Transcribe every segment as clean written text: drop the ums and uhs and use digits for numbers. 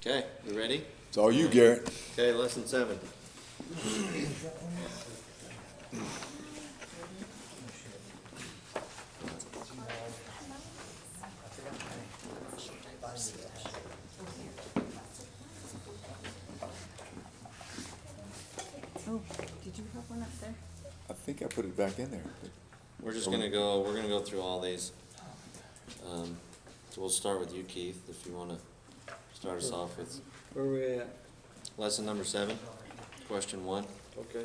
Okay, you ready? It's all you, Garrett. Okay, lesson 7. Oh, did you have one up there? I think I put it back in there. We're gonna go through all these. So we'll start with you, Keith, if you wanna start us off with Where are we at? lesson number 7, question 1. Okay.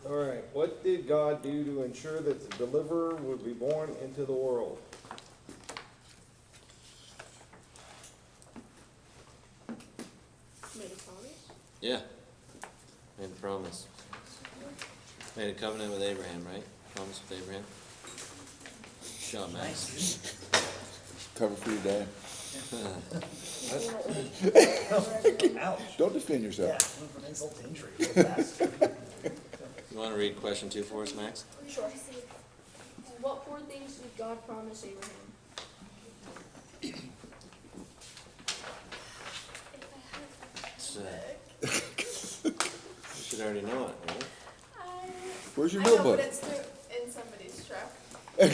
All right, what did God do to ensure that the deliverer would be born into the world? Made a promise? Yeah, made a promise. Made a covenant with Abraham, right? Promise with Abraham. Good job, Max. Cover for your dad. Ouch. Don't defend Yeah, yourself. went from insult to injury real fast. You wanna read question 2 for us, Max? Sure. What 4 things did God promise Abraham? You should already know it, right? Where's your I know, notebook? but it's in somebody's truck. Can't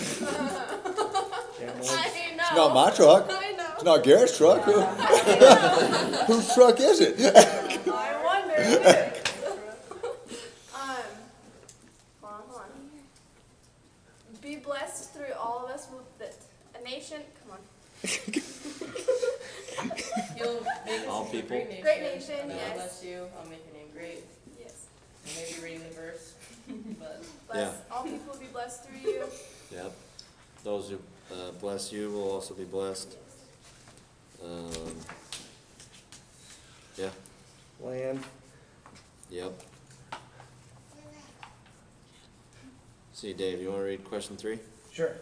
wait. I know. It's not my truck. I know. It's not Garrett's truck. Whose truck is it? I wonder. Hold on. Be blessed through all of us with a nation. Come on. You'll make All us into a people. great nation. Great nation, God yes. bless you. I'll make your name great. Yes. I may be reading the verse, but Bless. All people be blessed through you. Yep. Those who bless you will also be blessed. Yeah, Land. yep. See, Dave, you wanna read question 3? Sure.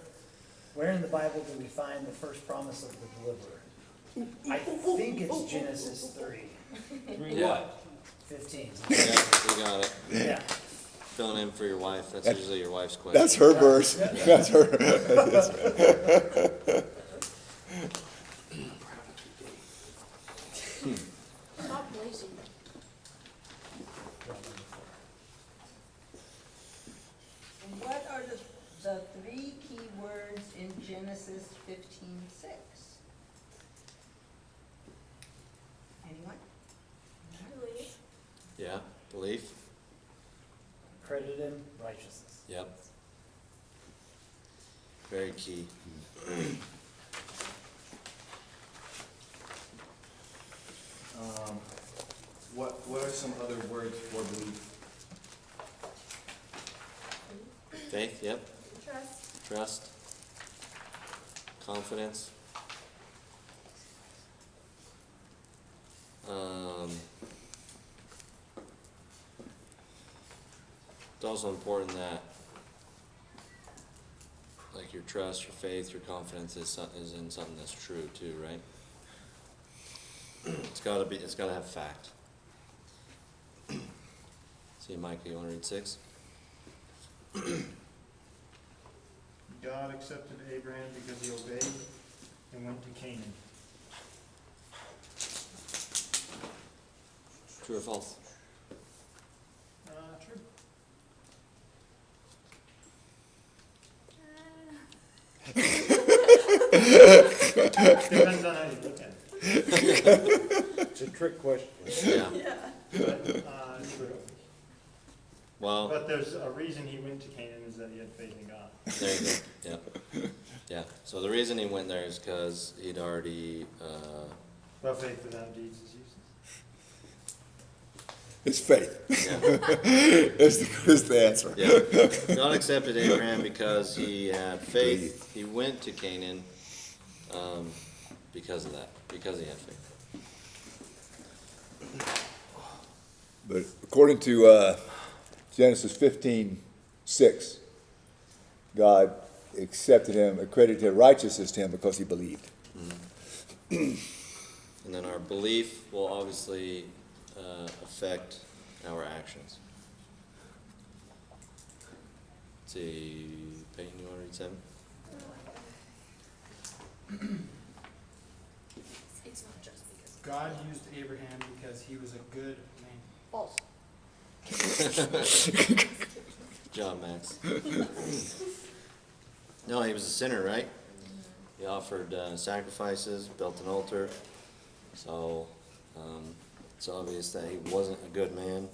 Where in the Bible do we find the first promise of the deliverer? I think it's Genesis 3, Yeah. 15. Yeah, you got it. Yeah. Filling in for your wife, that's That's- usually your wife's question. That's her verse. That's her. Stop blazing. what are the 3 key words in Genesis 15:6? Anyone? Believe. Yeah, belief, Credited in righteousness. yep. Very key. What are some other words for belief? Faith, yep. Trust. Trust. Confidence. It's also important that, like, your trust, your faith, your confidence is in something that's true too, right? It's gotta have fact. See, Micah, you wanna read 6? God accepted Abraham because he obeyed and went to Canaan. True or false? True. Depends on how you look at it. It's a trick question. Yeah. But, true. Well, But there's a reason he went to Canaan is that he had faith in God. there you go. Yep. Yeah. So the reason he went there is because he'd already. But faith without deeds is useless. It's faith. Yeah. Is the answer. Yeah. God accepted Abraham because he had faith. He went to Canaan because of that. Because he had faith. But according to Genesis 15:6, God accepted him, accredited righteousness to him because he believed. And then our belief will obviously affect our actions. Let's see, Peyton, you want to read 7? It's not just God used Abraham because he was a good man. False. John Max. No, he was a sinner, right? He offered sacrifices, built an altar. So it's obvious that he wasn't a good man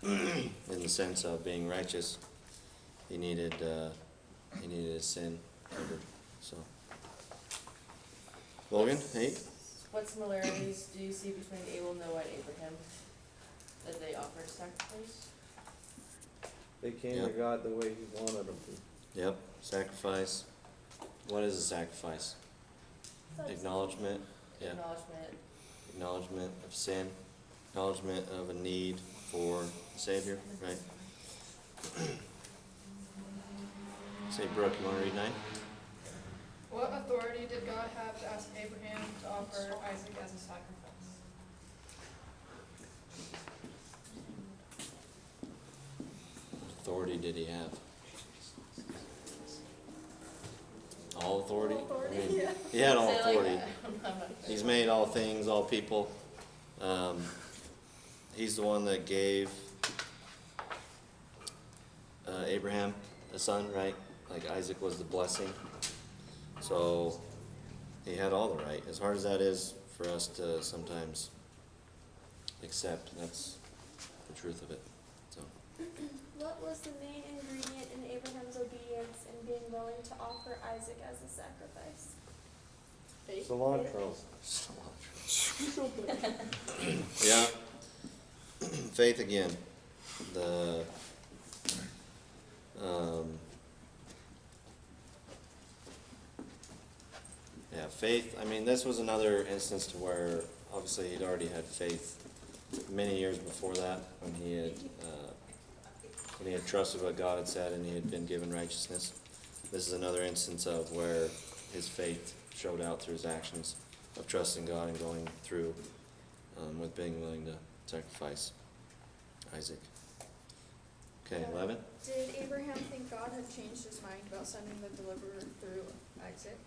in the sense of being righteous. He needed his sin covered. So, Logan, 8. What similarities do you see between Abel, Noah, and Abraham? That they offered sacrifice? They came to Yep. God the way he wanted them to. Yep, sacrifice. What is a sacrifice? Acknowledgement. Yeah, Acknowledgement. acknowledgement of sin, acknowledgement of a need for a Savior, right? Say, Brooke, you want to read 9? What authority did God have to ask Abraham to offer Isaac as a sacrifice? What authority did he have? All authority? I mean, he had all Say it like authority. that. I'm not sure. He's made all things, all people. He's the one that gave Abraham a son, right? Like Isaac was the blessing. So he had all the right. As hard as that is for us to sometimes accept, that's the truth of it. So What was the main ingredient in Abraham's obedience in being willing to offer Isaac as a sacrifice? Cilantro. yeah, faith again. The yeah, faith. I mean, this was another instance to where obviously he'd already had faith many years before that when he had trusted what God had said and he had been given righteousness. This is another instance of where his faith showed out through his actions of trusting God and going through with being willing to sacrifice Isaac. Okay, 11. Did Abraham think God had changed his mind about sending the deliverer through Isaac?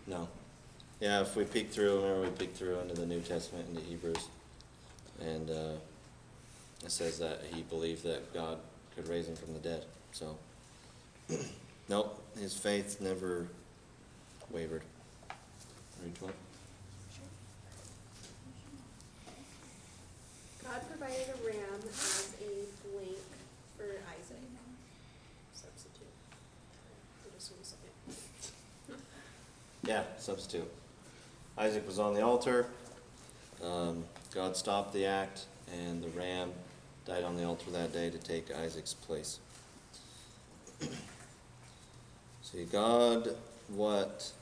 No. Yeah, if we peek through, remember we peeked through into the New Testament, into Hebrews, and it says that he believed that God could raise him from the dead. So, nope, his faith never wavered. Read 12. God provided a ram as a blank for Isaac. Substitute. Just 1 second. Yeah, substitute. Isaac was on the altar. God stopped the act, and the ram died on the altar that day to take Isaac's place. See, God what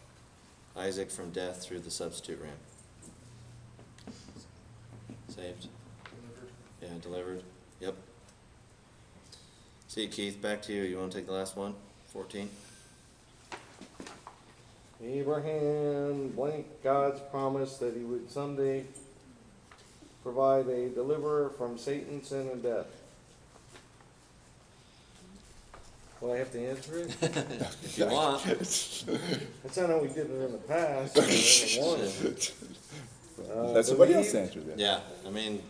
Isaac from death through the substitute ram? Saved. Yeah, delivered. Yep. See, Keith, back to you. You want to take the last one? 14. Abraham blank God's promise that he would someday provide a deliverer from Satan, sin, and death. Will I have to answer it? If you want. That's not how we did it in the past. I never wanted. Let somebody Believe- else answer that. Yeah, I mean,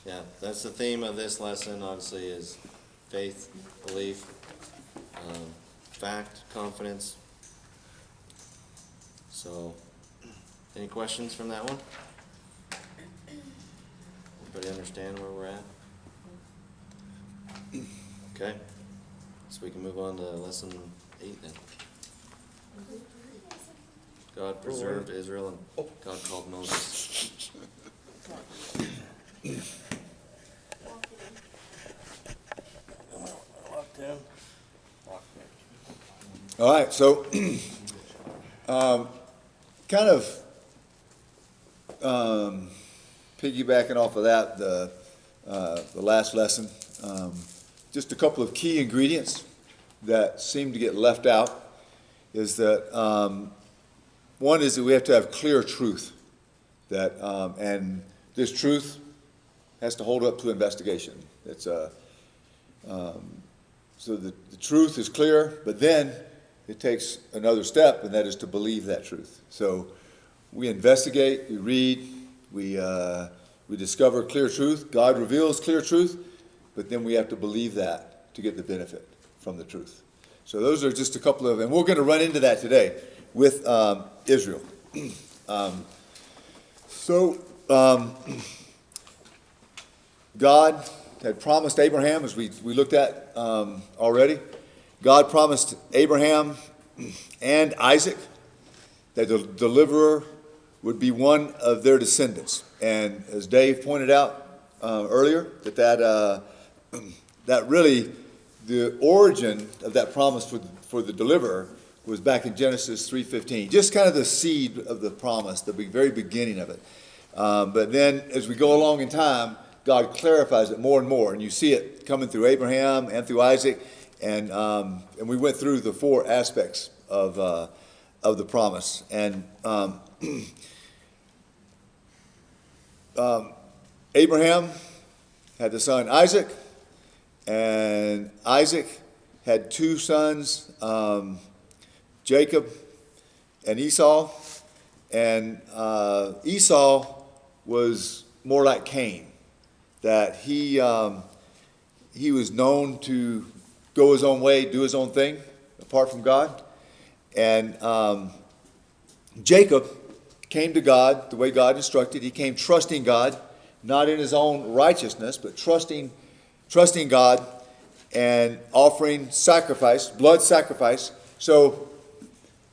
yeah, that's the theme of this lesson, obviously, is faith, belief, fact, confidence. So, any questions from that one? Everybody understand where we're at? Okay, so we can move on to lesson 8 then. God preserved Israel and God called Moses. All right, so kind of piggybacking off of that, the last lesson, just a couple of key ingredients that seem to get left out is that one is that we have to have clear truth, that and this truth has to hold up to investigation. It's so the truth is clear, but then it takes another step, and that is to believe that truth. So we investigate, we read, we discover clear truth. God reveals clear truth, but then we have to believe that to get the benefit from the truth. So those are just a couple of, and we're going to run into that today with Israel. God had promised Abraham, as we looked at already. God promised Abraham and Isaac that the deliverer would be one of their descendants. And as Dave pointed out earlier, that really the origin of that promise for the deliverer was back in Genesis 3:15, just kind of the seed of the promise, the very beginning of it. But then as we go along in time, God clarifies it more and more, and you see it coming through Abraham and through Isaac, and we went through the four aspects of the promise. And Abraham had the son Isaac, and Isaac had two sons, Jacob and Esau. And Esau was more like Cain, that he was known to go his own way, do his own thing, apart from God. And Jacob came to God the way God instructed. He came trusting God, not in his own righteousness, but trusting God and offering sacrifice, blood sacrifice. So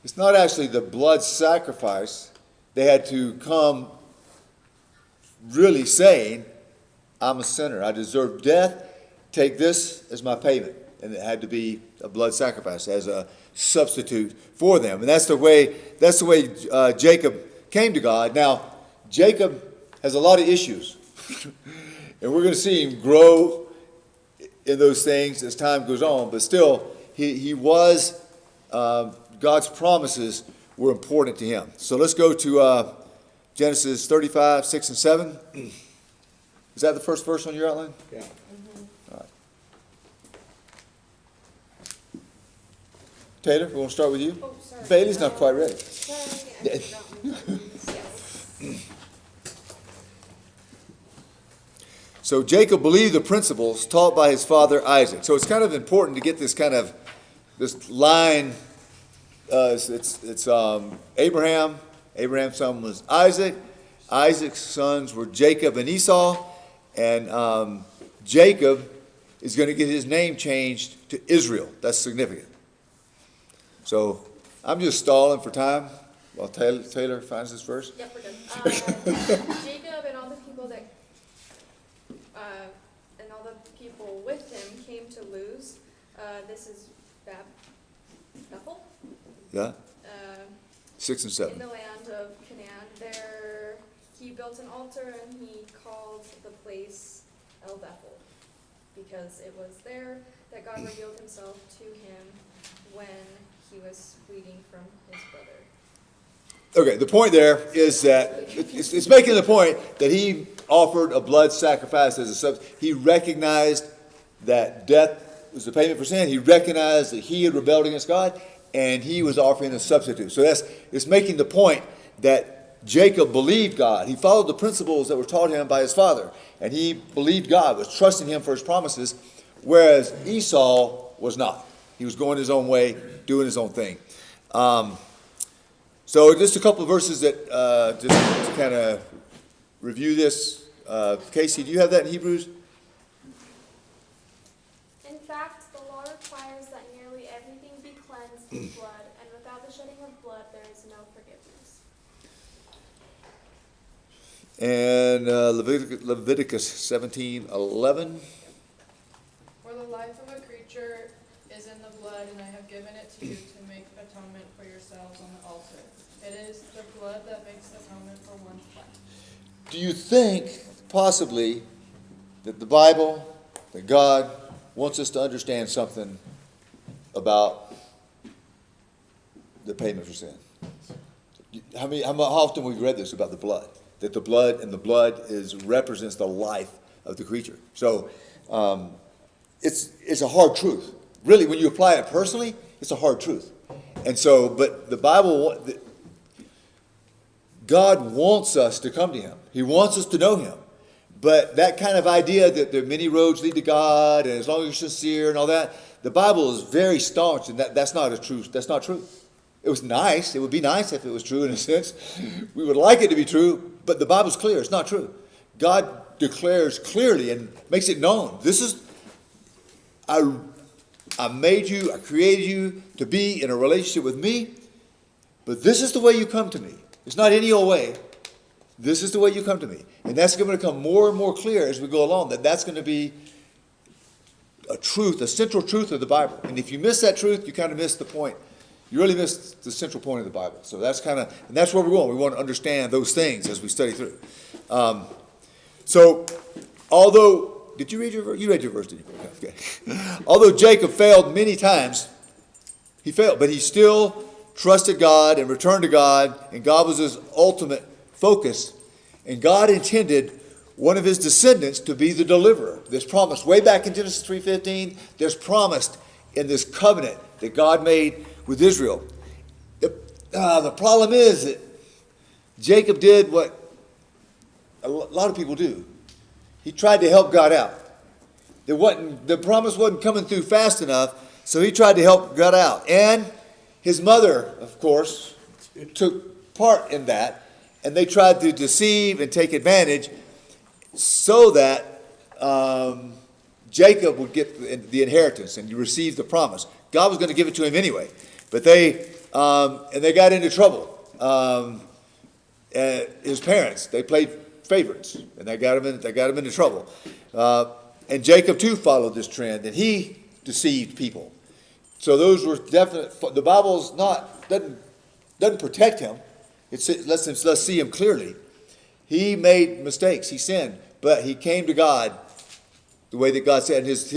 it's not actually the blood sacrifice. They had to come really saying, I'm a sinner. I deserve death. Take this as my payment. And it had to be a blood sacrifice as a substitute for them. And that's the way Jacob came to God. Now, Jacob has a lot of issues. And we're going to see him grow in those things as time goes on. But still, he was, God's promises were important to him. So let's go to Genesis 35, 6 and 7. Is that the first verse on your outline? Yeah. All right. Taylor, we want to start with you? Oh, sorry. Bailey's not quite ready. Sorry, I forgot my buttons. Yes. So Jacob believed the principles taught by his father Isaac. So it's kind of important to get this line. It's Abraham. Abraham's son was Isaac. Isaac's sons were Jacob and Esau. And Jacob is going to get his name changed to Israel. That's significant. So I'm just stalling for time while Taylor finds this verse. Yep, we're good. Jacob and all the people with him came to Luz. This is Bethel. Yeah, 6 and In 7. the land of Canaan. There he built an altar and he called the place El Bethel, because it was there that God revealed himself to him when he was fleeing from his brother. Okay, the point there is that it's making the point that he offered a blood sacrifice as a substitute. He recognized that death was the payment for sin. He recognized that he had rebelled against God, and he was offering a substitute. So it's making the point that Jacob believed God. He followed the principles that were taught him by his father, and he believed God, was trusting him for his promises, whereas Esau was not. He was going his own way, doing his own thing. So just a couple of verses that just to kind of review this. Casey, do you have that in Hebrews? In fact, the law requires that nearly everything be cleansed with blood, and without the shedding of blood there is no forgiveness. And Leviticus 17:11. For the life of a creature is in the blood, and I have given it to you to make atonement for yourselves on the altar. It is the blood that makes atonement for one's life. Do you think possibly that the Bible, that God wants us to understand something about the payment for sin? How often we've read this about the blood? That the blood represents the life of the creature. So it's a hard truth. Really, when you apply it personally, it's a hard truth. And so, but the Bible, God wants us to come to him. He wants us to know him. But that kind of idea that there are many roads lead to God, and as long as you're sincere and all that, the Bible is very staunch, and that's not a truth. That's not true. It was nice. It would be nice if it was true in a sense. We would like it to be true, but the Bible's clear. It's not true. God declares clearly and makes it known. This is, I made you, I created you to be in a relationship with me, but this is the way you come to me. It's not any old way. This is the way you come to me. And that's going to become more and more clear as we go along, that that's going to be a truth, a central truth of the Bible. And if you miss that truth, you kind of miss the point. You really miss the central point of the Bible. So that's kind of, and that's where we're going. We want to understand those things as we study through. So, although, did you read your verse? You read your verse, didn't you? Okay. Although Jacob failed many times, he failed, but he still trusted God and returned to God, and God was his ultimate focus, and God intended one of his descendants to be the deliverer. There's promised way back in Genesis 3:15. There's promised in this covenant that God made with Israel. The problem is that Jacob did what a lot of people do. He tried to help God out. The promise wasn't coming through fast enough, so he tried to help God out. And his mother, of course, took part in that. And they tried to deceive and take advantage so that Jacob would get the inheritance and receive the promise. God was going to give it to him anyway. But they got into trouble. His parents, they played favorites, and they got him into trouble. And Jacob too followed this trend, and he deceived people. So those were definite. The Bible's doesn't protect him. Let's see him clearly. He made mistakes. He sinned, but he came to God the way that God said. And his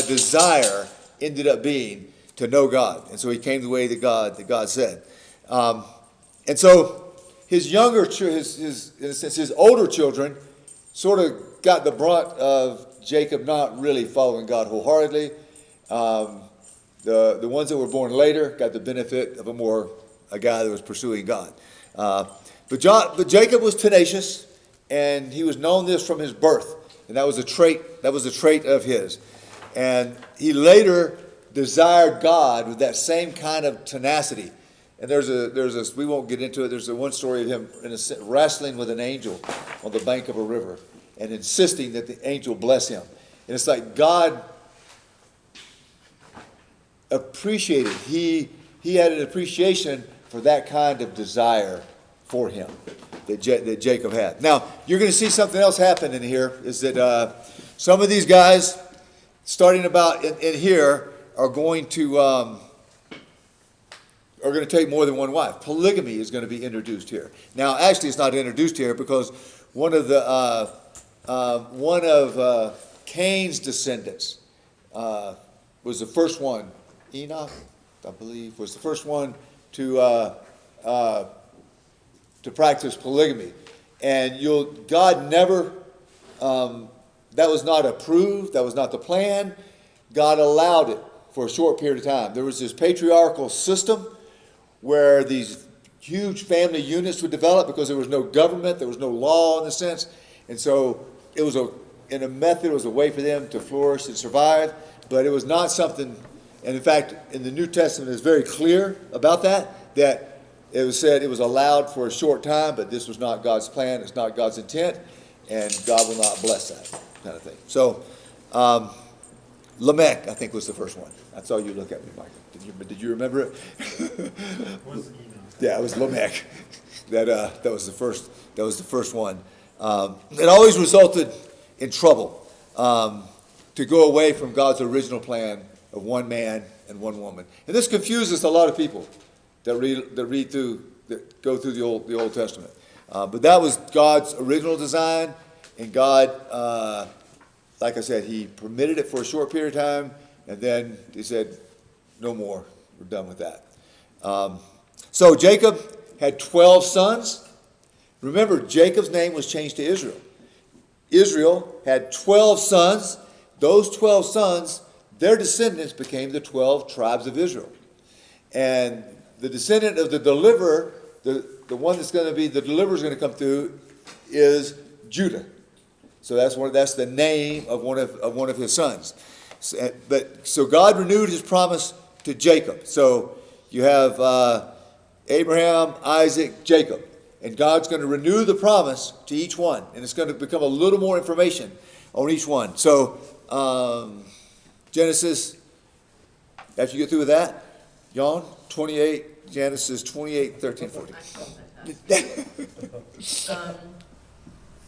desire ended up being to know God, and so he came the way that God said. And so his his older children sort of got the brunt of Jacob not really following God wholeheartedly. The ones that were born later got the benefit of a guy that was pursuing God. But Jacob was tenacious, and he was known this from his birth, and that was a trait of his. And he later desired God with that same kind of tenacity. And we won't get into it. There's one story of him wrestling with an angel on the bank of a river and insisting that the angel bless him. And it's like God appreciated. He had an appreciation for that kind of desire for him that Jacob had. Now, you're going to see something else happen in here, is that some of these guys, starting about in here, are going to take more than one wife. Polygamy is going to be introduced here. Now, actually, it's not introduced here because one of Cain's descendants was the first one. Enoch, I believe, was the first one to practice polygamy, and God never. That was not approved. That was not the plan. God allowed it for a short period of time. There was this patriarchal system where these huge family units would develop because there was no government, there was no law in a sense, and so it was in a method, it was a way for them to flourish and survive, but it was not something. And in fact, in the New Testament, it's very clear about that it was said it was allowed for a short time, but this was not God's plan, it's not God's intent, and God will not bless that kind of thing. So, Lamech, I think, was the first one. I saw you look at me, Michael. Did you remember it? Yeah, it was Lamech. That was the first. That was the first one. It always resulted in trouble to go away from God's original plan of one man and one woman. And this confuses a lot of people that go through the Old Testament. But that was God's original design, and God, like I said, He permitted it for a short period of time, and then He said, "No more. We're done with that." So Jacob had 12 sons. Remember, Jacob's name was changed to Israel. Israel had 12 sons. Those 12 sons, their descendants became the 12 tribes of Israel. And the descendant of the deliverer the one that's going to be, the deliverer is going to come through is Judah. So that's the name of one of his sons. So God renewed his promise to Jacob. So you have Abraham, Isaac, Jacob. And God's going to renew the promise to each one. And it's going to become a little more information on each one. So Genesis, after you get through with that, John 28, Genesis 28, 13, 14.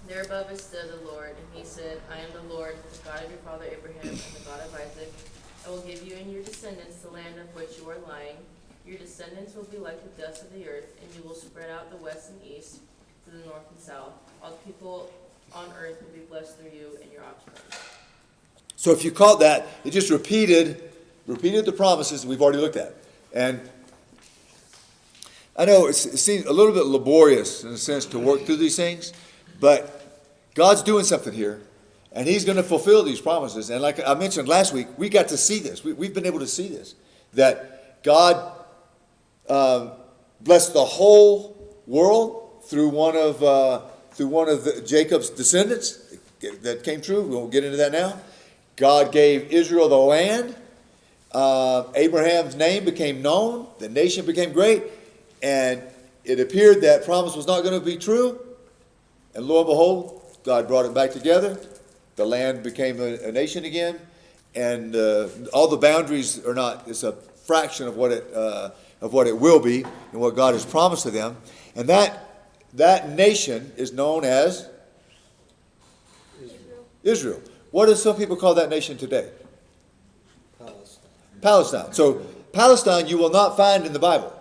There above us stood the Lord, and he said, I am the Lord, the God of your father Abraham, and the God of Isaac. I will give you and your descendants the land of which you are lying. Your descendants will be like the dust of the earth, and you will spread out the west and east to the north and south. All the people on earth will be blessed through you and your offspring. So if you caught that, it just repeated the promises we've already looked at. And I know it seems a little bit laborious in a sense to work through these things, but God's doing something here, and he's going to fulfill these promises. And like I mentioned last week, we got to see this. We've been able to see this, that God blessed the whole world through one of Jacob's descendants. That came true. We won't get into that now. God gave Israel the land. Abraham's name became known. The nation became great. And it appeared that promise was not going to be true. And lo and behold, God brought it back together. The land became a nation again. And all the boundaries are not, it's a fraction of what it will be and what God has promised to them. And that nation is known as Israel. What do some people call that nation today? Palestine. So Palestine you will not find in the Bible.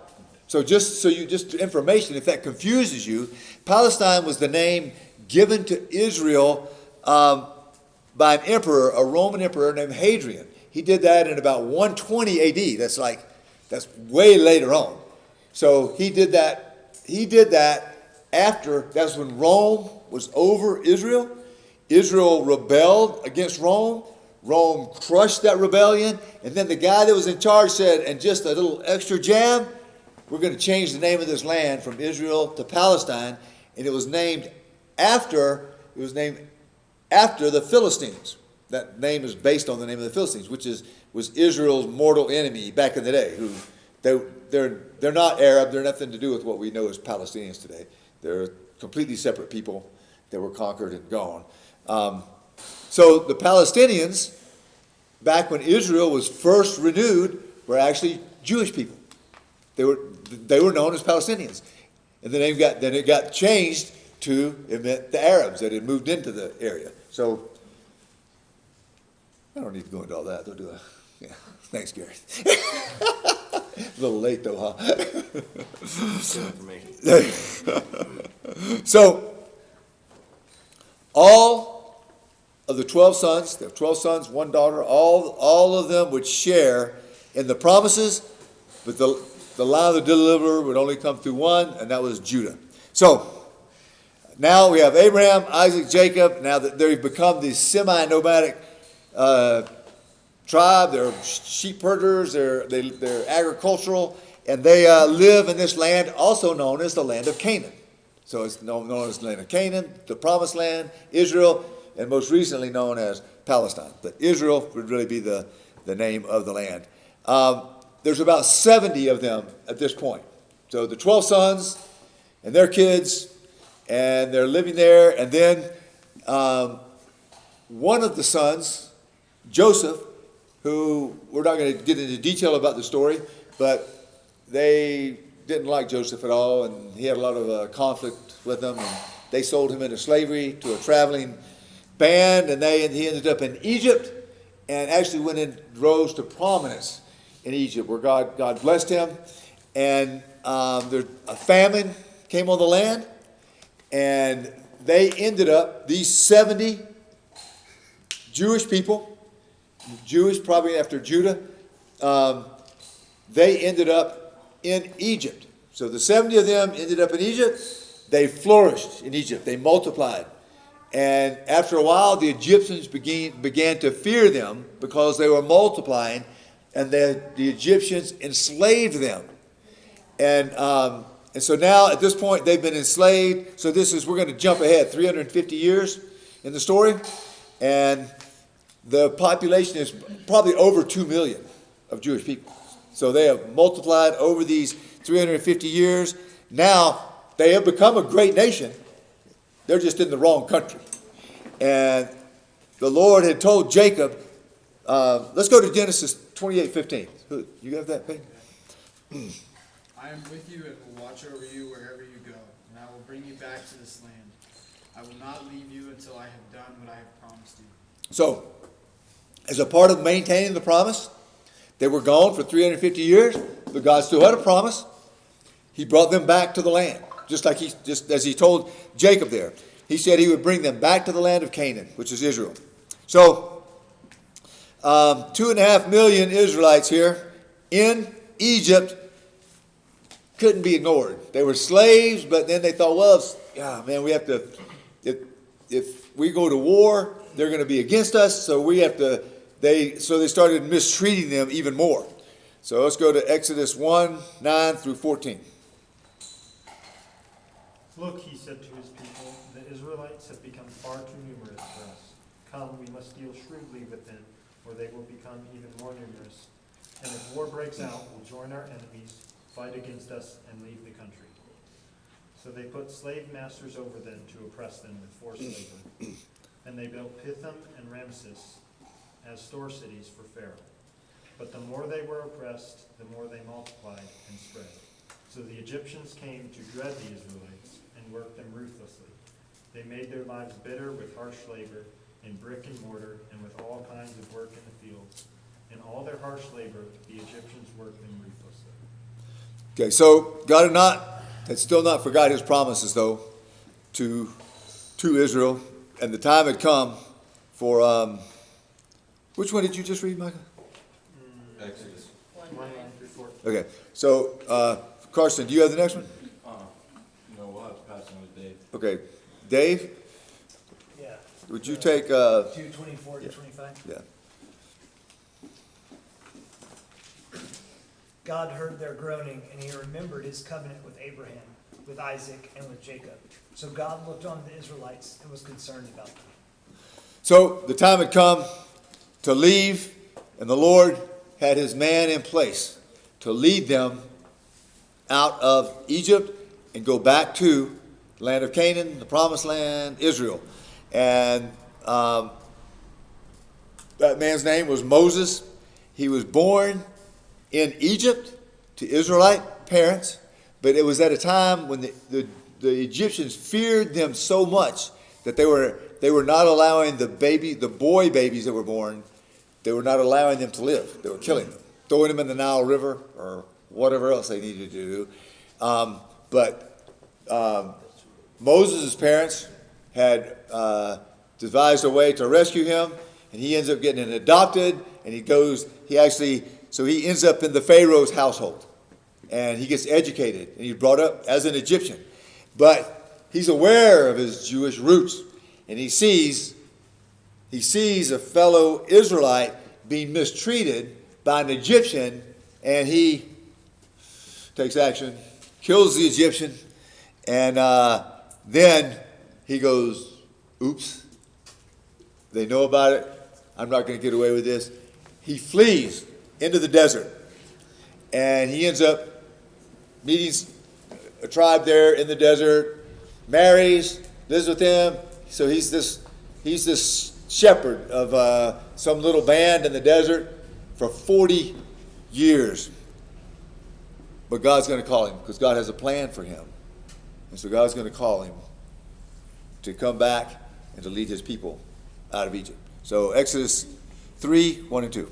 So just information, if that confuses you, Palestine was the name given to Israel by an emperor, a Roman emperor named Hadrian. He did that in about 120 AD. That's way later on. So he did that after, that's when Rome was over Israel. Israel rebelled against Rome. Rome crushed that rebellion. And then the guy that was in charge said, and just a little extra jab, we're going to change the name of this land from Israel to Palestine. And it was named after the Philistines. That name is based on the name of the Philistines, which was Israel's mortal enemy back in the day. They're not Arab. They're nothing to do with what we know as Palestinians today. They're completely separate people that were conquered and gone. So the Palestinians, back when Israel was first renewed, were actually Jewish people. They were known as Palestinians, and then it got changed to, it meant the Arabs that had moved into the area. So I don't need to go into all that. They'll do it. Yeah. Thanks, Gary. A little late though, huh? Good information. So all of the 12 sons, they have 12 sons, one daughter, all of them would share in the promises, but the line of the deliverer would only come through one, and that was Judah. So now we have Abraham, Isaac, Jacob. Now that they've become these semi-nomadic tribe, they're sheep herders, they're agricultural, and they live in this land also known as the land of Canaan. So it's known as the land of Canaan, the promised land, Israel, and most recently known as Palestine. But Israel would really be the name of the land. There's about 70 of them at this point. So the 12 sons and their kids, and they're living there. And then one of the sons, Joseph, who we're not going to get into detail about the story, but they didn't like Joseph at all, and he had a lot of conflict with them, and they sold him into slavery to a traveling band, and he ended up in Egypt, and actually rose to prominence in Egypt, where God blessed him, and a famine came on the land, and they ended up, these 70 Jewish people, Jewish probably after Judah, they ended up in Egypt. So the 70 of them ended up in Egypt. They flourished in Egypt. They multiplied. And after a while, the Egyptians began to fear them because they were multiplying, and the Egyptians enslaved them. And And so now at this point they've been enslaved. So we're going to jump ahead 350 years in the story. And the population is probably over 2 million of Jewish people. So they have multiplied over these 350 years. Now they have become a great nation. They're just in the wrong country. And the Lord had told Jacob, let's go to Genesis 28:15. You have that page? I am with you and will watch over you wherever you go, and I will bring you back to this land. I will not leave you until I have done what I have promised you. So, as a part of maintaining the promise, they were gone for 350 years, but God still had a promise. He brought them back to the land, just as he told Jacob there. He said he would bring them back to the land of Canaan, which is Israel. So, 2.5 million Israelites here in Egypt couldn't be ignored. They were slaves, but then they thought, well, we have to, if we go to war, they're going to be against us, so they started mistreating them even more. So let's go to Exodus 1:9-14. Look, he said to his people, the Israelites have become far too numerous for us. Come, we must deal shrewdly with them, or they will become even more numerous. And if war breaks out, we'll join our enemies, fight against us, and leave the country. So they put slave masters over them to oppress them with forced labor. And they built Pithom and Ramses as store cities for Pharaoh. But the more they were oppressed, the more they multiplied and spread. So the Egyptians came to dread the Israelites and worked them ruthlessly. They made their lives bitter with harsh labor, in brick and mortar, and with all kinds of work in the fields. In all their harsh labor, the Egyptians worked them ruthlessly. Okay, so God had still not forgot his promises, though, to Israel. And the time had come for, which one did you just read, Micah? Exodus. 1:9-14. Okay, so Carson, do you have the next one? No, we'll have to pass on to Dave. Okay, Dave, Yeah. would you take, 2:24 to 25? yeah. God heard their groaning, and he remembered his covenant with Abraham, with Isaac, and with Jacob. So God looked on the Israelites and was concerned about them. So the time had come to leave, and the Lord had his man in place to lead them out of Egypt and go back to the land of Canaan, the promised land, Israel. And that man's name was Moses. He was born in Egypt to Israelite parents, but it was at a time when the Egyptians feared them so much that they were not allowing the boy babies that were born, they were not allowing them to live. They were killing them, throwing them in the Nile River or whatever else they needed to do. But Moses' parents had devised a way to rescue him, and he ends up getting adopted, and he ends up in the Pharaoh's household, and he gets educated, and he's brought up as an Egyptian. But he's aware of his Jewish roots, and he sees a fellow Israelite being mistreated by an Egyptian, and he takes action, kills the Egyptian, and then he goes, oops, they know about it, I'm not going to get away with this. He flees into the desert, and he ends up meeting a tribe there in the desert, marries, lives with them. So he's this shepherd of some little band in the desert for 40 years. But God's going to call him because God has a plan for him. And so God's going to call him to come back and to lead his people out of Egypt. So Exodus 3:1-2.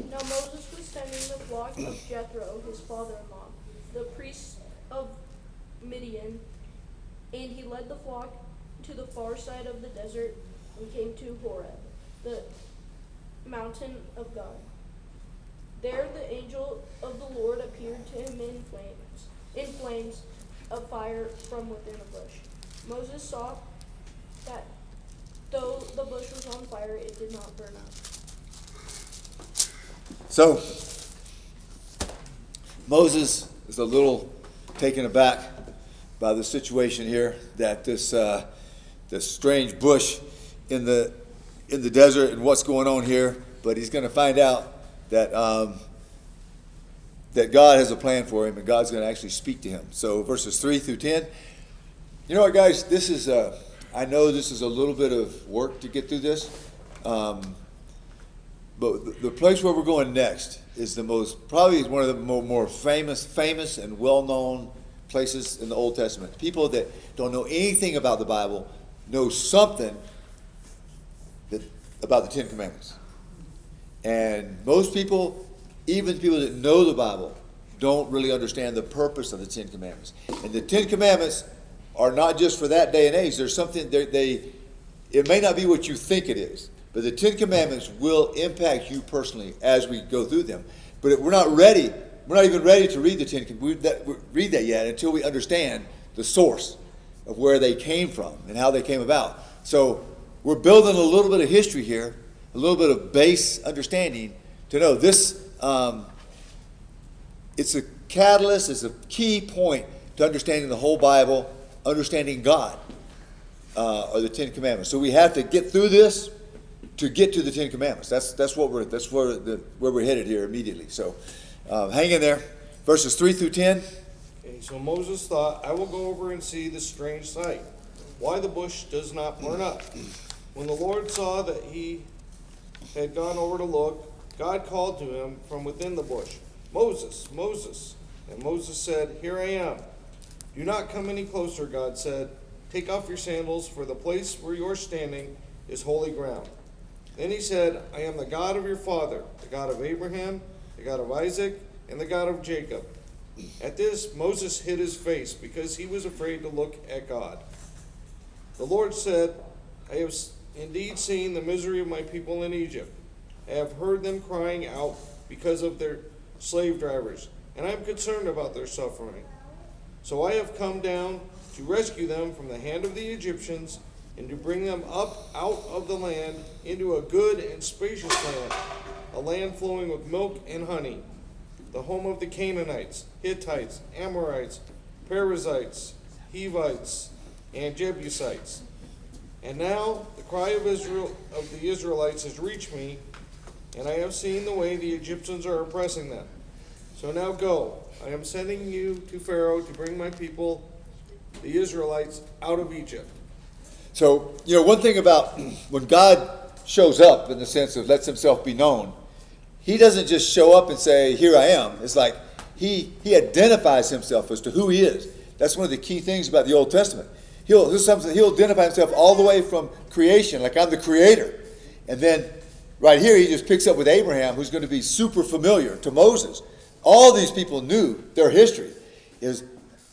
Now Moses was tending the flock of Jethro, his father-in-law, the priest of Midian, and he led the flock to the far side of the desert and came to Horeb, the mountain of God. There the angel of the Lord appeared to him in flames of fire from within a bush. Moses saw that though the bush was on fire, it did not burn up. So Moses is a little taken aback by the situation here, that this strange bush in the desert and what's going on here. But he's going to find out that that God has a plan for him, and God's going to actually speak to him. So verses 3 through 10. You know what, guys? This is I know this is a little bit of work to get through this, but the place where we're going next is probably one of the more famous and well-known places in the Old Testament. People that don't know anything about the Bible know something about the Ten Commandments. And most people, even people that know the Bible, don't really understand the purpose of the Ten Commandments. And the Ten Commandments are not just for that day and age. There's something, it may not be what you think it is, but the Ten Commandments will impact you personally as we go through them. But we're not ready. We're not even ready to read read that yet until we understand the source of where they came from and how they came about. So we're building a little bit of history here, a little bit of base understanding to know this. It's a catalyst, it's a key point to understanding the whole Bible, understanding God, or the Ten Commandments. So we have to get through this to get to the Ten Commandments. That's where we're headed here immediately. So hang in there. Verses 3 through 10. Okay, so Moses thought, I will go over and see this strange sight, why the bush does not burn up. When the Lord saw that he had gone over to look, God called to him from within the bush, Moses, Moses. And Moses said, Here I am. Do not come any closer, God said. Take off your sandals, for the place where you are standing is holy ground. Then he said, I am the God of your father, the God of Abraham, the God of Isaac, and the God of Jacob. At this, Moses hid his face because he was afraid to look at God. The Lord said, I have indeed seen the misery of my people in Egypt. I have heard them crying out because of their slave drivers, and I am concerned about their suffering. So I have come down to rescue them from the hand of the Egyptians and to bring them up out of the land into a good and spacious land, a land flowing with milk and honey, the home of the Canaanites, Hittites, Amorites, Perizzites, Hivites, and Jebusites. And now the cry of the Israelites has reached me, and I have seen the way the Egyptians are oppressing them. So now go. I am sending you to Pharaoh to bring my people, the Israelites, out of Egypt. So, one thing about when God shows up in the sense of lets himself be known, he doesn't just show up and say, here I am. It's like he identifies himself as to who he is. That's one of the key things about the Old Testament. He'll identify himself all the way from creation, like I'm the creator. And then right here he just picks up with Abraham, who's going to be super familiar to Moses. All these people knew their history is,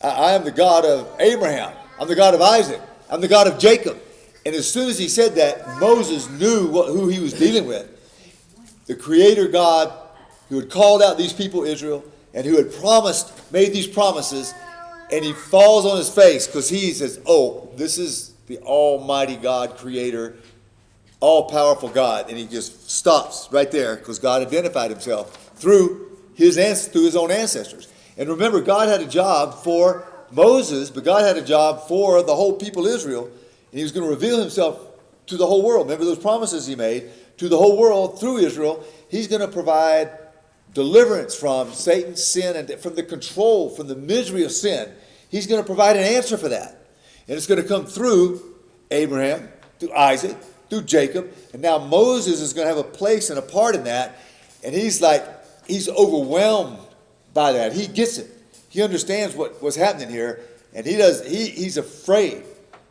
I am the God of Abraham. I'm the God of Isaac. I'm the God of Jacob. And as soon as he said that, Moses knew who he was dealing with. The Creator God who had called out these people, Israel, and who had made these promises, and he falls on his face because he says, oh, this is the Almighty God, Creator, all-powerful God. And he just stops right there because God identified himself through his own ancestors. And remember, God had a job for Moses, but God had a job for the whole people Israel, and he was going to reveal himself to the whole world. Remember those promises he made to the whole world through Israel. He's going to provide deliverance from Satan's sin and from the control, from the misery of sin. He's going to provide an answer for that. And it's going to come through Abraham, through Isaac, through Jacob. And now Moses is going to have a place and a part in that. And he's overwhelmed by that. He gets it. He understands what's happening here. And he's afraid.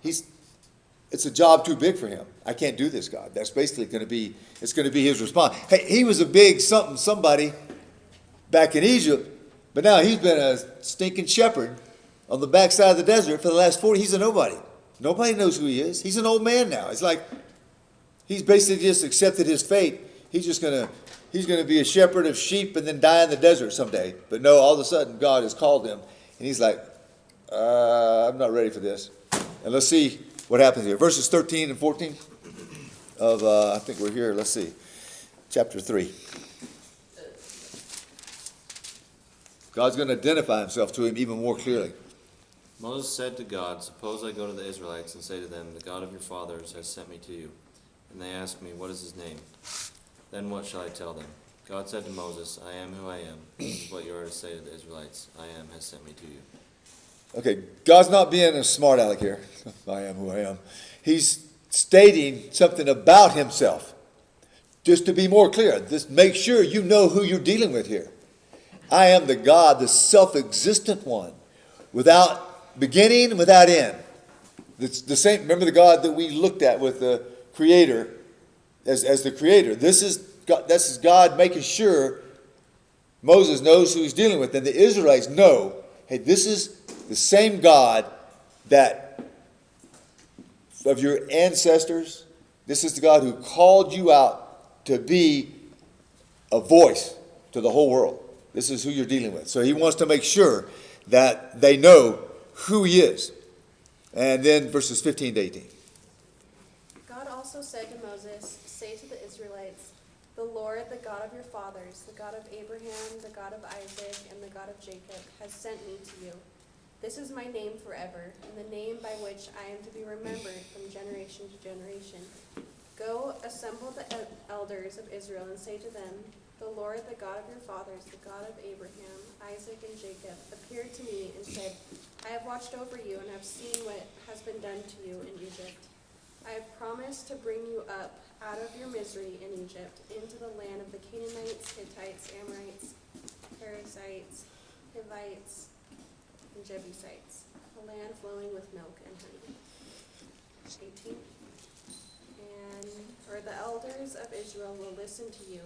It's a job too big for him. I can't do this, God. That's basically going to be his response. Hey, he was a big somebody back in Egypt, but now he's been a stinking shepherd on the backside of the desert for the last 40. He's a nobody. Nobody knows who he is. He's an old man now. It's like he's basically just accepted his fate. He's going to be a shepherd of sheep and then die in the desert someday. But no, all of a sudden God has called him, and he's like, I'm not ready for this. And let's see what happens here. Verses 13 and 14 of, I think we're here, let's see, chapter 3. God's going to identify himself to him even more clearly. Moses said to God, "Suppose I go to the Israelites and say to them, 'The God of your fathers has sent me to you.' And they ask me, 'What is his name?' Then what shall I tell them?" God said to Moses, "I am who I am. This is what you are to say to the Israelites. I am has sent me to you." Okay, God's not being a smart aleck here. I am who I am. He's stating something about himself. Just to be more clear, just make sure you know who you're dealing with here. I am the God, the self-existent one, without beginning, without end. It's the same. Remember the God that we looked at with the Creator as the Creator. This is God making sure Moses knows who he's dealing with, and the Israelites know, hey, this is the same God that of your ancestors. This is the God who called you out to be a voice to the whole world. This is who you're dealing with. So he wants to make sure that they know who he is. And then verses 15 to 18. God also said to Moses, "Say to the Israelites, 'The Lord, the God of your fathers, the God of Abraham, the God of Isaac, and the God of Jacob, has sent me to you. This is my name forever, and the name by which I am to be remembered from generation to generation. Go, assemble the elders of Israel, and say to them, "The Lord, the God of your fathers, the God of Abraham, Isaac, and Jacob, appeared to me and said, I have watched over you and have seen what has been done to you in Egypt. I have promised to bring you up out of your misery in Egypt into the land of the Canaanites, Hittites, Amorites, Perizzites, Hivites, and Jebusites, a land flowing with milk and honey." 18. For the elders of Israel will listen to you.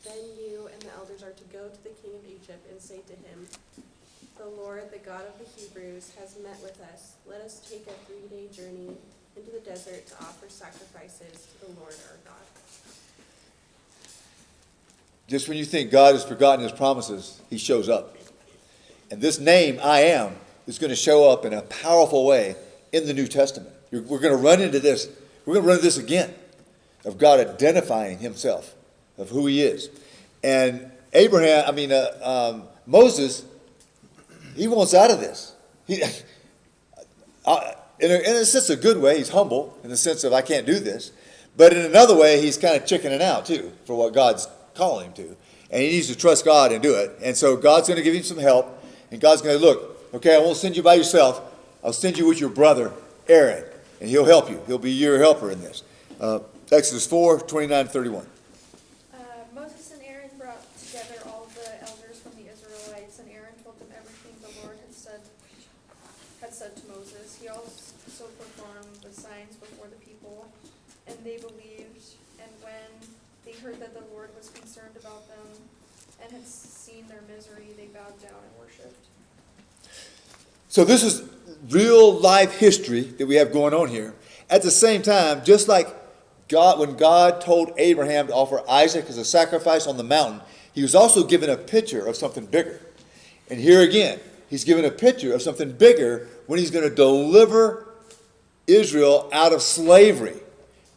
Then you and the elders are to go to the king of Egypt and say to him, "The Lord, the God of the Hebrews, has met with us. Let us take a 3-day journey into the desert to offer sacrifices to the Lord our God." Just when you think God has forgotten his promises, he shows up. And this name, I am, is going to show up in a powerful way in the New Testament. We're going to run into this. We're going to run into this again, of God identifying himself, of who he is. And Moses, he wants out of this. In a sense, a good way, he's humble in the sense of, I can't do this. But in another way, he's kind of chickening out too for what God's calling him to. And he needs to trust God and do it. And so God's going to give him some help. And God's going to, look, okay, I won't send you by yourself. I'll send you with your brother, Aaron. And he'll help you. He'll be your helper in this. Exodus 4, 29 to 31. Moses and Aaron brought together all the elders from the Israelites, and Aaron told them everything the Lord had said to Moses. He also performed the signs before the people, and they believed. And when they heard that the Lord was concerned about them and had seen their misery, they bowed down and worshipped. So this is real life history that we have going on here. At the same time, just like when God told Abraham to offer Isaac as a sacrifice on the mountain, he was also given a picture of something bigger. And here again, he's given a picture of something bigger when he's going to deliver Israel out of slavery.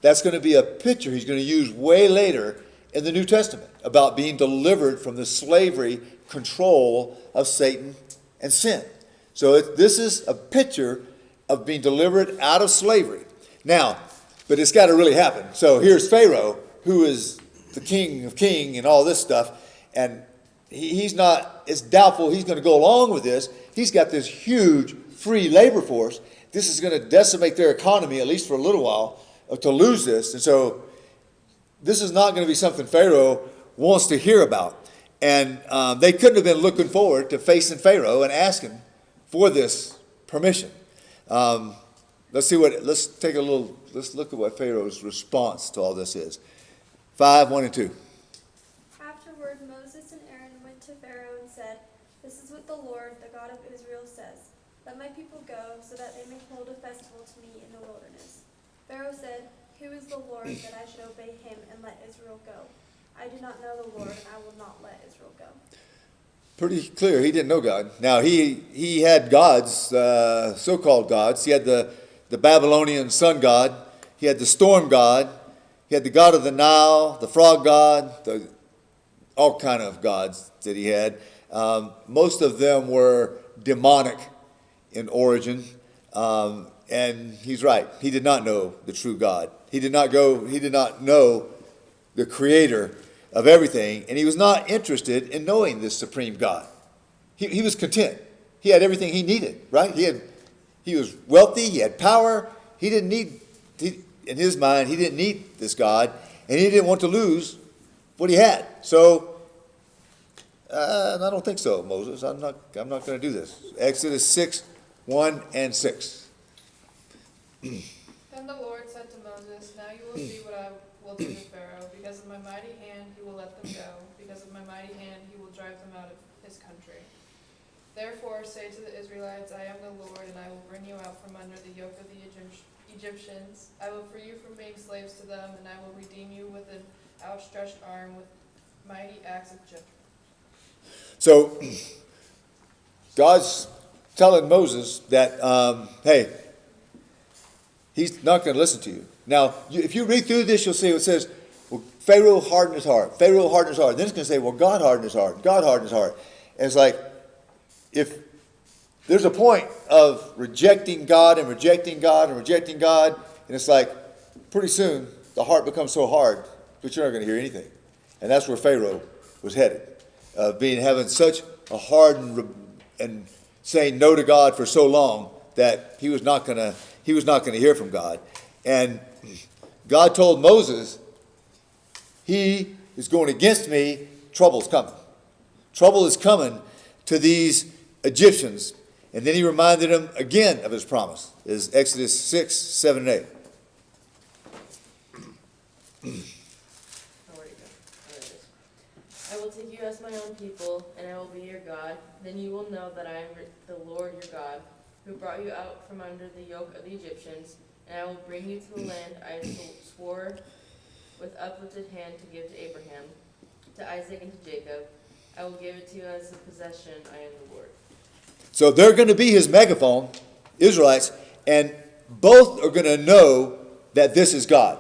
That's going to be a picture he's going to use way later in the New Testament about being delivered from the slavery control of Satan and sin. So this is a picture of being delivered out of slavery. Now, but it's got to really happen. So here's Pharaoh, who is the king of kings and all this stuff, and he's not, it's doubtful he's going to go along with this. He's got this huge free labor force. This is going to decimate their economy, at least for a little while, to lose this. And so this is not going to be something Pharaoh wants to hear about. And they couldn't have been looking forward to facing Pharaoh and asking for this permission. Let's look at what Pharaoh's response to all this is. 5, 1 and 2. Afterward, Moses and Aaron went to Pharaoh and said, "This is what the Lord, the God of Israel, says. Let my people go, so that they may hold a festival to me in the wilderness." Pharaoh said, "Who is the Lord that I should obey him and let Israel go? I do not know the Lord, and I will not let Israel go." Pretty clear, he didn't know God. Now, he had gods, so-called gods. He had the Babylonian sun god. He had the storm god. He had the god of the Nile, the frog god, all kind of gods that he had. Most of them were demonic in origin. And he's right. He did not know the true God. He did not know the creator of everything, and he was not interested in knowing this supreme God. He was content. He had everything he needed, right? He was wealthy, he had power. He didn't need, in his mind, he didn't need this God, and he didn't want to lose what he had. So, I don't think so, Moses. I'm not going to do this. Exodus 6, 1 and 6. Then the Lord said to Moses, now you will see what I will do to Pharaoh. Because of my mighty hand he will let them go. Because of my mighty hand he will drive them out of his country. Therefore say to the Israelites, I am the Lord, and I will bring you out from under the yoke of the Egyptians. I will free you from being slaves to them, and I will redeem you with an outstretched arm, with mighty acts of judgment. So, God's telling Moses that, hey, he's not going to listen to you. Now, if you read through this, you'll see it says, well, Pharaoh hardened his heart. Pharaoh hardened his heart. Then it's going to say, well, God hardened his heart. God hardened his heart. And it's like, if there's a point of rejecting God and rejecting God and rejecting God, and it's like, pretty soon, the heart becomes so hard that you're not going to hear anything. And that's where Pharaoh was headed. Having such a hard and saying no to God for so long that he was not going to hear from God. And God told Moses, he is going against me, trouble's coming. Trouble is coming to these Egyptians. And then he reminded them again of his promise. Is Exodus 6, 7, and 8. I will take you as my own people, and I will be your God. Then you will know that I am the Lord your God, who brought you out from under the yoke of the Egyptians, and I will bring you to the land I swore with uplifted hand to give to Abraham, to Isaac, and to Jacob. I will give it to you as a possession. I am the Lord. So they're going to be his megaphone, Israelites, and both are going to know that this is God.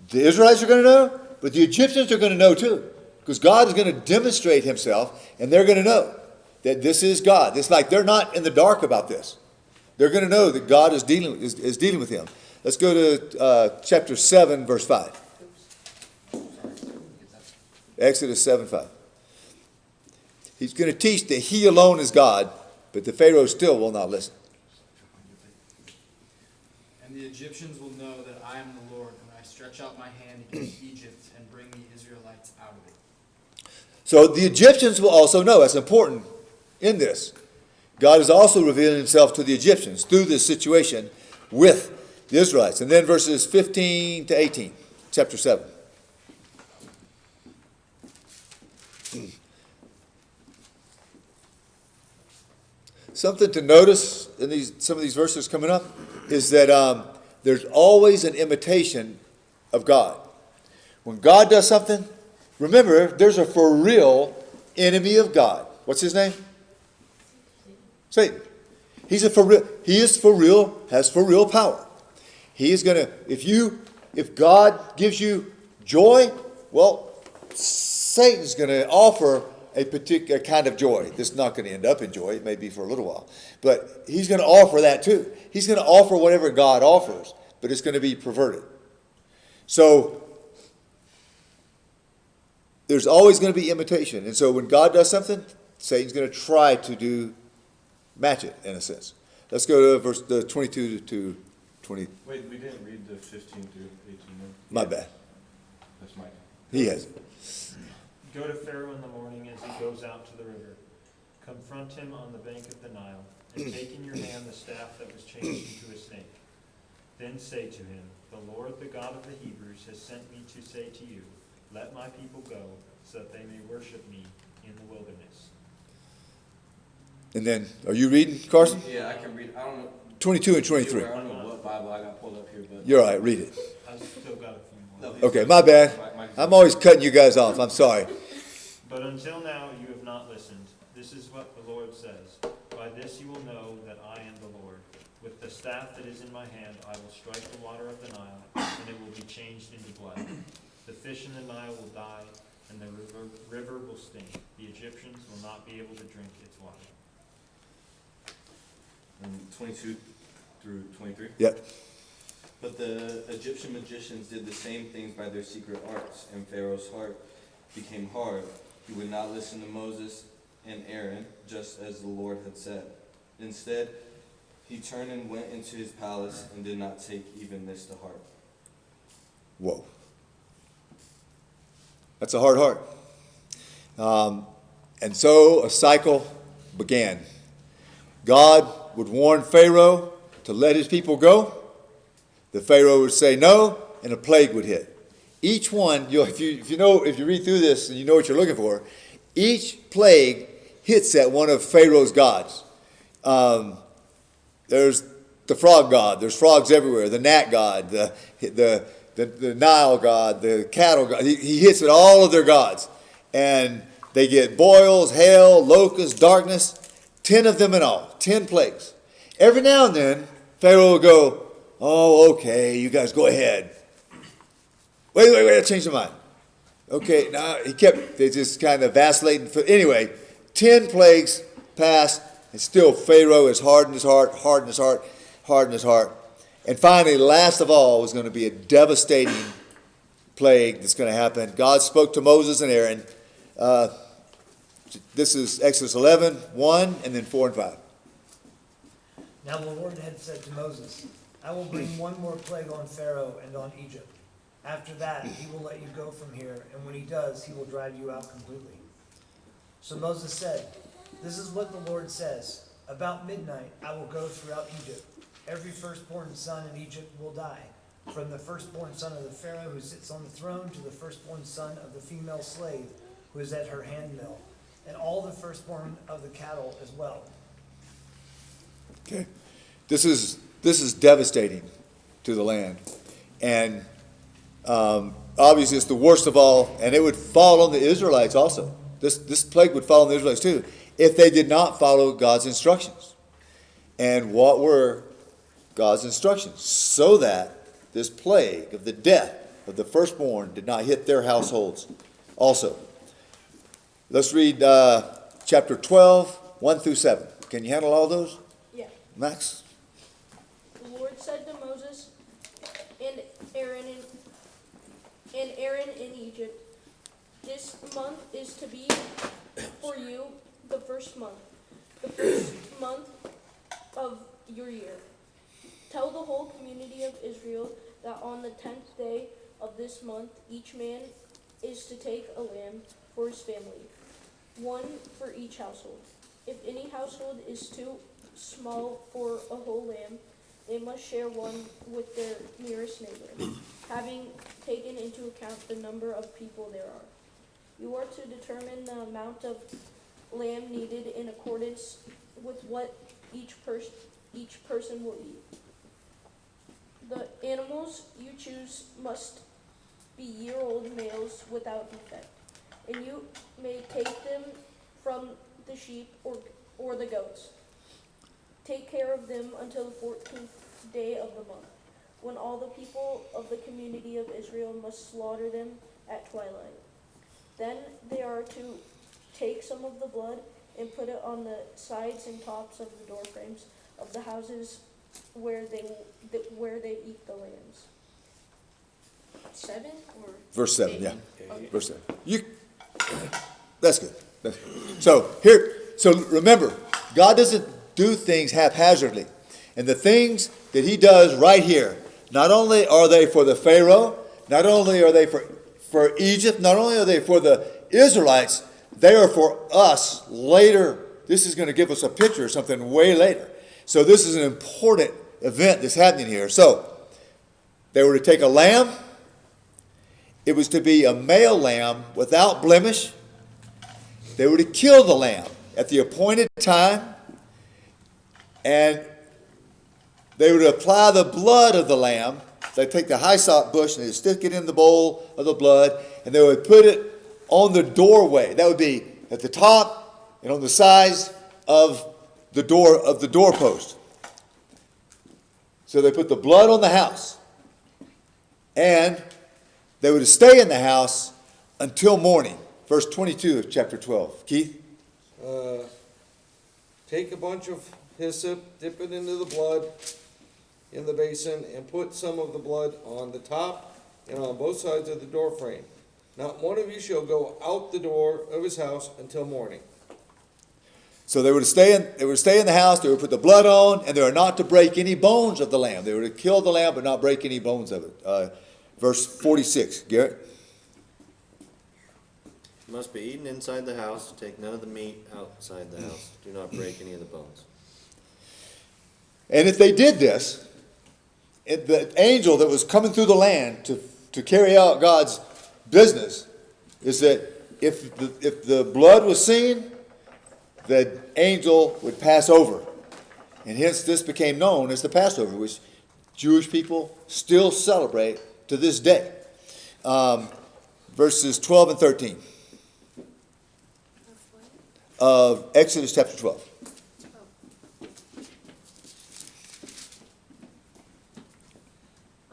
The Israelites are going to know, but the Egyptians are going to know too. Because God is going to demonstrate himself, and they're going to know that this is God. It's like they're not in the dark about this. They're going to know that God is dealing with him. Let's go to chapter 7, verse 5. Exodus 7, 5. He's going to teach that he alone is God, but the Pharaoh still will not listen. And the Egyptians will know that I am the Lord when I stretch out my hand against Egypt and bring the Israelites out of it. So the Egyptians will also know. That's important in this. God is also revealing himself to the Egyptians through this situation with the Israelites. And then verses 15 to 18, chapter 7. Something to notice in some of these verses coming up is that there's always an imitation of God. When God does something, remember, there's a for real enemy of God. What's his name? Satan. He is for real, has for real power. He is going to, if God gives you joy, well, Satan's going to offer a particular kind of joy. This is not going to end up in joy. It may be for a little while. But he's going to offer that too. He's going to offer whatever God offers, but it's going to be perverted. So, there's always going to be imitation. And so when God does something, Satan's going to try to match it in a sense. Let's go to verse 22 to 20. Wait, we didn't read the 15 to 18. My bad. That's Mike. He has it. Go to Pharaoh in the morning as he goes out to the river. Confront him on the bank of the Nile, and take in your hand the staff that was changed into a snake. Then say to him, the Lord, the God of the Hebrews, has sent me to say to you, let my people go, so that they may worship me in the wilderness. And then, are you reading, Carson? Yeah, I can read. I don't know. 22 and 23. I don't know what Bible I got pulled up here, but You're all right, read it. I've still got a few more. No, Okay, my bad. I'm always cutting you guys off. I'm sorry. But until now you have not listened. This is what the Lord says. By this you will know that I am the Lord. With the staff that is in my hand, I will strike the water of the Nile, and it will be changed into blood. The fish in the Nile will die, and the river will stink. The Egyptians will not be able to drink its water. And 22 through 23. Yep. But the Egyptian magicians did the same things by their secret arts, and Pharaoh's heart became hard. He would not listen to Moses and Aaron, just as the Lord had said. Instead, he turned and went into his palace and did not take even this to heart. Whoa. That's a hard heart. And so a cycle began. God would warn Pharaoh to let his people go. The Pharaoh would say no, and a plague would hit. Each one, if you read through this and you know what you're looking for, each plague hits at one of Pharaoh's gods. There's the frog god. There's frogs everywhere. The gnat god, the Nile god, the cattle god. He hits at all of their gods, and they get boils, hail, locusts, darkness. 10 of them in all. 10 plagues. Every now and then, Pharaoh will go, "Oh, okay, you guys go ahead." Wait, I changed my mind. Okay, now they just kind of vacillating. Anyway, 10 plagues passed, and still Pharaoh is hardened his heart. And finally, last of all, was going to be a devastating plague that's going to happen. God spoke to Moses and Aaron. This is Exodus 11, 1, and then 4 and 5. Now the Lord had said to Moses, I will bring one more plague on Pharaoh and on Egypt. After that, he will let you go from here, and when he does, he will drive you out completely. So Moses said, This is what the Lord says. About midnight, I will go throughout Egypt. Every firstborn son in Egypt will die, from the firstborn son of the Pharaoh who sits on the throne to the firstborn son of the female slave who is at her handmill, and all the firstborn of the cattle as well. Okay, this is devastating to the land, and obviously it's the worst of all, and it would fall on the Israelites also. This plague would fall on the Israelites too, if they did not follow God's instructions. And what were God's instructions? So that this plague of the death of the firstborn did not hit their households also. Let's read chapter 12, 1 through 7. Can you handle all those? Yeah. Max? The Lord said to Moses and Aaron in Egypt, This month is to be for you the first month of your year. Tell the whole community of Israel that on the 10th day of this month, each man is to take a lamb for his family, one for each household. If any household is too small for a whole lamb, they must share one with their nearest neighbor, having taken into account the number of people there are. You are to determine the amount of lamb needed in accordance with what each person will eat. The animals you choose must be year-old males without defect, and you may take them from the sheep or the goats. Take care of them until the 14th day of the month, when all the people of the community of Israel must slaughter them at twilight. Then they are to take some of the blood and put it on the sides and tops of the door frames of the houses where they eat the lambs. 7 or Verse 7, 8? yeah. Okay. Verse 7. That's good. So remember, God doesn't do things haphazardly. And the things that he does right here, not only are they for the Pharaoh, not only are they for Egypt, not only are they for the Israelites, they are for us later. This is going to give us a picture of something way later. So this is an important event that's happening here. So they were to take a lamb. It was to be a male lamb without blemish. They were to kill the lamb at the appointed time, and they would apply the blood of the lamb. They'd take the hyssop bush and they'd stick it in the bowl of the blood, and they would put it on the doorway. That would be at the top and on the sides of the doorpost. So they put the blood on the house, and they would stay in the house until morning. Verse 22 of chapter 12. Keith? Take a bunch of hyssop, dip it into the blood in the basin, and put some of the blood on the top and on both sides of the door frame. Not one of you shall go out the door of his house until morning. So they were to stay in the house, they would put the blood on, and they were not to break any bones of the lamb. They were to kill the lamb but not break any bones of it. Verse 46, Garrett. It must be eaten inside the house. Take none of the meat outside the house. Do not break any of the bones. And if they did this, the angel that was coming through the land to carry out God's business is that if the blood was seen, the angel would pass over. And hence this became known as the Passover, which Jewish people still celebrate to this day. Verses 12 and 13 of Exodus chapter 12.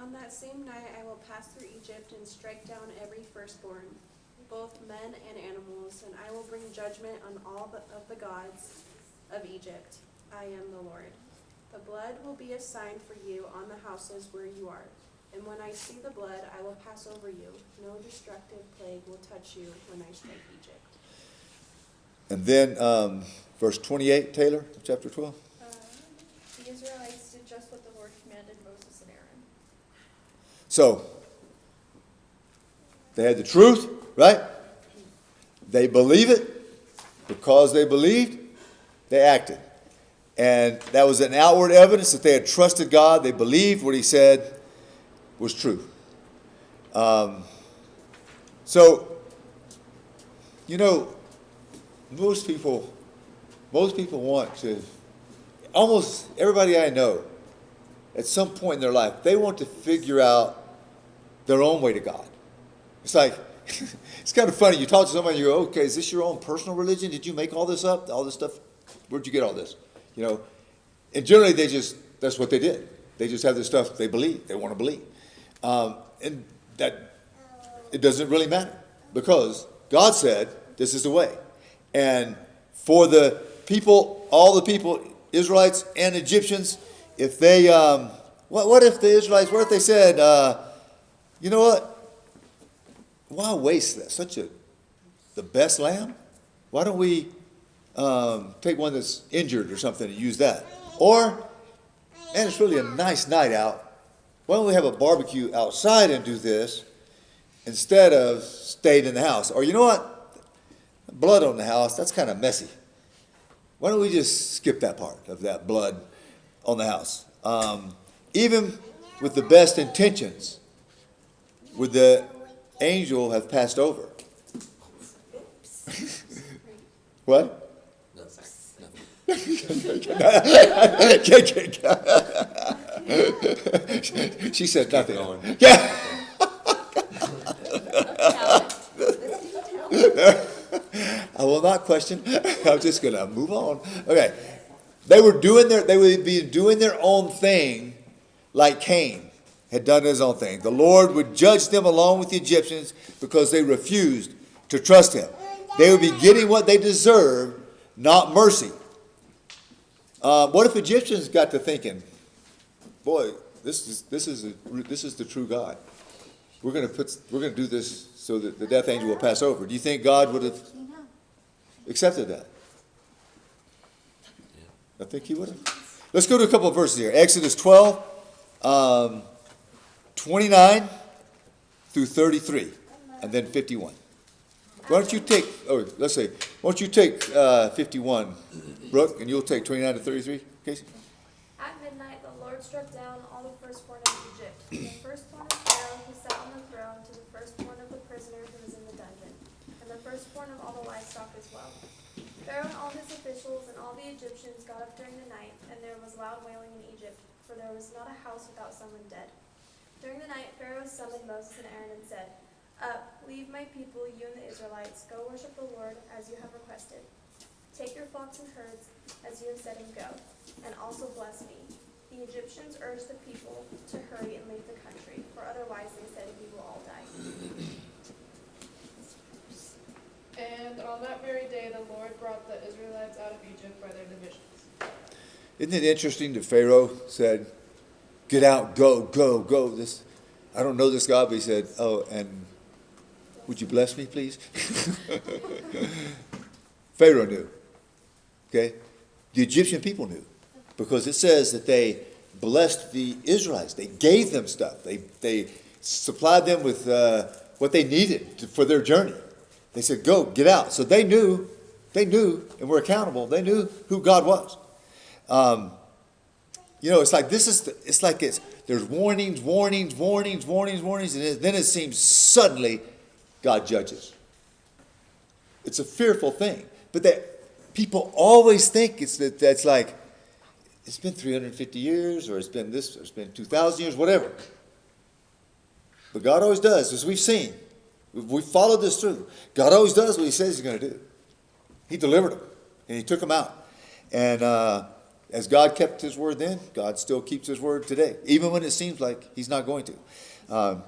On that same night I will pass through Egypt and strike down every firstborn, both men and animals, and I will bring judgment on all of the gods of Egypt. I am the Lord. The blood will be a sign for you on the houses where you are. And when I see the blood, I will pass over you. No destructive plague will touch you when I strike Egypt. And then verse 28, Taylor, chapter 12. The Israelites did just what the Lord commanded Moses and Aaron. So, they had the truth, right? They believe it. Because they believed, they acted. And that was an outward evidence that they had trusted God. They believed what he said was true. So, you know, most people want to, almost everybody I know, at some point in their life, they want to figure out their own way to God. It's like, it's kind of funny. You talk to somebody, you go, okay, is this your own personal religion? Did you make all this up? All this stuff? Where'd you get all this? You know, and generally that's what they did. They just have this stuff they believe, they want to believe. And that, it doesn't really matter because God said, this is the way. And for the people, all the people, Israelites and Egyptians, if they, what if the Israelites, what if they said, you know what? Why waste that? The best lamb? Why don't we take one that's injured or something and use that? Or, man, it's really a nice night out. Why don't we have a barbecue outside and do this instead of staying in the house? Or you know what? Blood on the house, that's kind of messy. Why don't we just skip that part of that blood on the house? Even with the best intentions, would the angel have passed over? What? She said nothing. Yeah. I will not question. I'm just going to move on. Okay. They would be doing their own thing like Cain had done his own thing. The Lord would judge them along with the Egyptians because they refused to trust him. They would be getting what they deserved, not mercy. What if Egyptians got to thinking, boy, this is the true God. We're going to do this so that the death angel will pass over. Do you think God would have accepted that? I think he would have. Let's go to a couple of verses here. Exodus 12, 29 through 33, and then 51. Why don't you take, why don't you take 51, Brooke, and you'll take 29 to 33, Casey? At midnight, the Lord struck down all the firstborn of Egypt, from the firstborn of Pharaoh who sat on the throne to the firstborn of the prisoner who was in the dungeon, and the firstborn of all the livestock as well. Pharaoh and all his officials and all the Egyptians got up during the night, and there was loud wailing in Egypt, for there was not a house without someone dead. During the night, Pharaoh summoned Moses and Aaron and said, "Up, leave my people, you and the Israelites, go worship the Lord as you have requested. Take your flocks and herds as you have said and go, and also bless me." The Egyptians urged the people to hurry and leave the country, for otherwise they said we will all die. And on that very day the Lord brought the Israelites out of Egypt by their divisions. Isn't it interesting that Pharaoh said, get out, go, go, go. This, I don't know this God, but he said, oh, and would you bless me, please? Pharaoh knew. Okay? The Egyptian people knew. Because it says that they blessed the Israelites. They gave them stuff. They supplied them with what they needed for their journey. They said, go, get out. So they knew, and were accountable. They knew who God was. It's like there's warnings, and then it seems suddenly God judges. It's a fearful thing. But that people always think that's like, it's been 350 years, or it's been this, or it's been 2,000 years, whatever. But God always does, as we've seen. We've followed this through. God always does what he says he's going to do. He delivered them, and he took them out. And as God kept his word then, God still keeps his word today, even when it seems like he's not going to.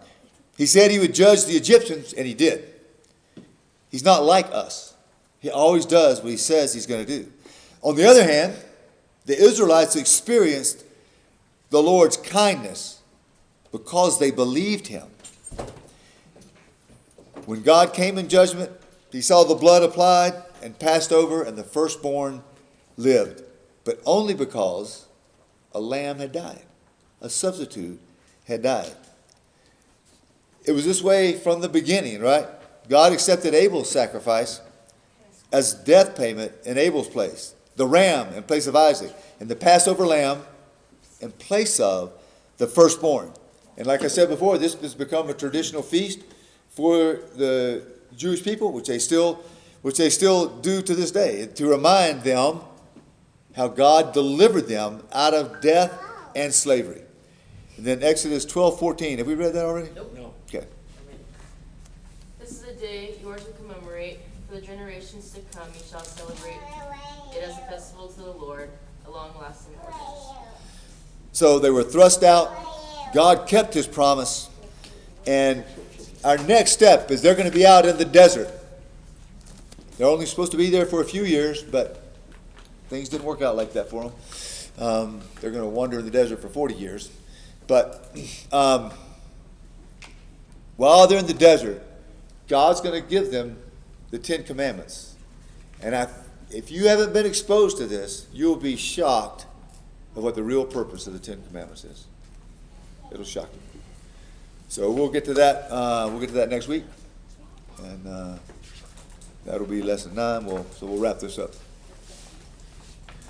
He said he would judge the Egyptians, and he did. He's not like us. He always does what he says he's going to do. On the other hand, the Israelites experienced the Lord's kindness because they believed him. When God came in judgment, he saw the blood applied and passed over, and the firstborn lived, but only because a lamb had died. A substitute had died. It was this way from the beginning, right? God accepted Abel's sacrifice as death payment in Abel's place, the ram in place of Isaac, and the Passover lamb in place of the firstborn. And like I said before, this has become a traditional feast for the Jewish people, which they still do to this day, to remind them how God delivered them out of death and slavery. And then Exodus 12:14. Have we read that already? Nope. No. Okay. This is a day you are to commemorate. For the generations to come, you shall celebrate it as a festival to the Lord, a long-lasting ordinance. So they were thrust out. God kept his promise. And our next step is they're going to be out in the desert. They're only supposed to be there for a few years, but things didn't work out like that for them. They're going to wander in the desert for 40 years. But while they're in the desert, God's going to give them the 10 Commandments. And if you haven't been exposed to this, you'll be shocked at what the real purpose of the 10 Commandments is. It'll shock you. So we'll get to that. We'll get to that next week, and that'll be lesson 9. So we'll wrap this up.